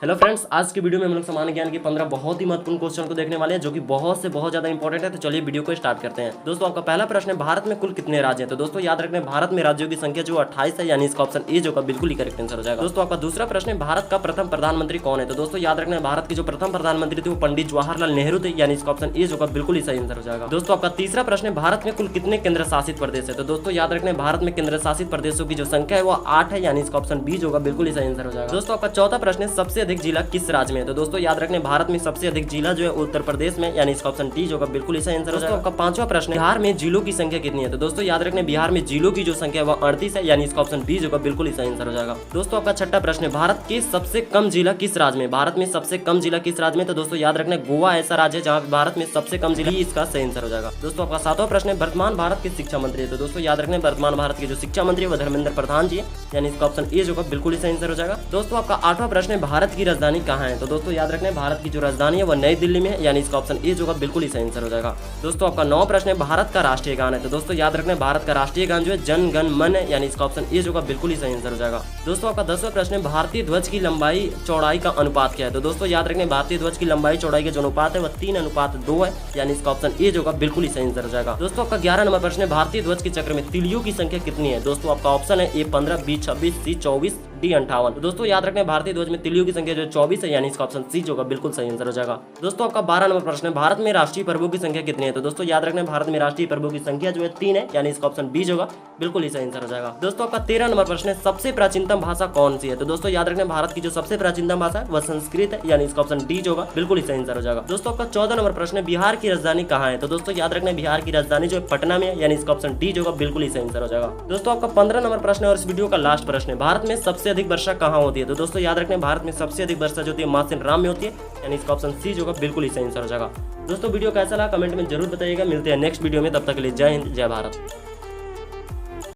Hello friends, आज की video में हम लोग सामान्य ज्ञान के 15 बहुत ही महत्वपूर्ण क्वेश्चन को देखने वाले हैं जो कि बहुत से बहुत ज्यादा इंपॉर्टेंट है। तो चलिए वीडियो को स्टार्ट करते हैं। दोस्तों आपका पहला प्रश्न है, भारत में कुल कितने राज्य हैं? तो दोस्तों याद रखना, भारत में राज्यों की संख्या जो 28 है, यानी इसका ऑप्शन ए जो का बिल्कुल ही करेक्ट आंसर हो जाएगा। दोस्तों आपका दूसरा प्रश्न है, भारत का प्रथम प्रधानमंत्री कौन है? तो दोस्तों याद रखना, भारत के जो प्रथम प्रधानमंत्री थे वो पंडित जवाहरलाल नेहरू थे, यानी इसका ऑप्शन ए जो का बिल्कुल ही सही आंसर हो जाएगा। दोस्तों आपका तीसरा प्रश्न है, भारत में कुल कितने केंद्र शासित प्रदेश है? तो दोस्तों याद रखना, भारत में केंद्र शासित प्रदेशों की जो संख्या है वो 8 है, यानी इसका ऑप्शन बी जो का बिल्कुल ही सही आंसर हो जाएगा। दोस्तों आपका चौथा प्रश्न है, सबसे अधिक जिला किस राज्य में है? तो दोस्तों याद रखने, भारत में सबसे अधिक जिला जो है उत्तर प्रदेश में, यानी इसका ऑप्शन डी जो का बिल्कुल ही सही आंसर हो जाएगा। आपका पांचवा प्रश्न है, बिहार में जिलों की संख्या कितनी है? तो दोस्तों याद रखने, बिहार में जिलों की जो संख्या है वो 38 है, यानी इसका ऑप्शन बी जो का बिल्कुल ही सही आंसर हो जाएगा। दोस्तों आपका छठा प्रश्न है, भारत के सबसे कम जिला किस राज्य में? भारत में सबसे कम जिला किस राज्य में? तो दोस्तों याद रखना, गोवा ऐसा राज्य है जहाँ भारत में सबसे कम जिला, इसका सही आंसर हो जाएगा। दोस्तों आपका सातवां प्रश्न है, वर्तमान भारत के शिक्षा मंत्री है? तो दोस्तों याद रखना, वर्तमान भारत के जो शिक्षा मंत्री है वो धर्मेंद्र प्रधान जी है, यानी इसका ऑप्शन ए जो का बिल्कुल ही सही आंसर हो जाएगा। दोस्तों आपका आठवां प्रश्न है, भारत की राजधानी कहाँ है? तो दोस्तों याद रखना, भारत की जो राजधानी है वो नई दिल्ली में है, यानी इसका ऑप्शन ए जो का बिल्कुल ही सही आंसर हो जाएगा। दोस्तों आपका नौवां प्रश्न है, भारत का राष्ट्रीय गान है? तो दोस्तों याद रखना, भारत का राष्ट्रीय गान जो है जन गण मन है, यानी इसका ऑप्शन ए जो का बिल्कुल ही सही आंसर हो जाएगा। दोस्तों आपका 10वां प्रश्न है, भारतीय ध्वज की लंबाई चौड़ाई का अनुपात क्या है? तो दोस्तों याद रखना, भारतीय ध्वज की लंबाई चौड़ाई का जो अनुपात है वह 3:2 है, यानी इसका ऑप्शन ए जो का बिल्कुल ही सही आंसर हो जाएगा। दोस्तों आपका 11 नंबर प्रश्न है, भारतीय ध्वज के चक्र में तिलियों की संख्या कितनी है? दोस्तों आपका ऑप्शन है ए 15, बी 26, सी 24, डी 58। तो दोस्तों याद रखना, भारतीय ध्वज में तिलियों की संख्या जो 24 है, यानी इसका ऑप्शन सी जो का बिल्कुल सही आंसर हो जाएगा। दोस्तों आपका 12 नंबर प्रश्न है, भारत में राष्ट्रीय पर्वों की संख्या कितनी है? तो दोस्तों याद रखना, भारत में राष्ट्रीय पर्वों की संख्या जो है 3 है, यानी इसका ऑप्शन बी जो का बिल्कुल ही सही आंसर हो जाएगा। दोस्तों आपका 13 नंबर प्रश्न है, सबसे प्राचीनतम भाषा कौन सी है? तो दोस्तों याद रखना, भारत की जो सबसे प्राचीनतम भाषा है वह संस्कृत है, यानी इसका ऑप्शन डी जो का बिल्कुल ही सही आंसर हो जाएगा। दोस्तों आपका 14 नंबर प्रश्न है, बिहार की राजधानी कहाँ है? तो दोस्तों याद रखना, बिहार की राजधानी जो है पटना में है, यानी इसका ऑप्शन डी जो का बिल्कुल ही सही आंसर हो जाएगा। दोस्तों आपका 15 नंबर प्रश्न है और इस वीडियो का लास्ट प्रश्न है, भारत में सबसे अधिक वर्षा कहाँ होती है? तो दोस्तों याद रखना, भारत में सबसे अधिक वर्षा जो होती है मासिन राम में होती है, यानी इसका ऑप्शन सी जो का बिल्कुल ही सही आंसर हो जाएगा। दोस्तों वीडियो कैसा लगा कमेंट में जरूर बताइएगा। मिलते हैं नेक्स्ट वीडियो में, तब तक के लिए जय हिंद, जय भारत।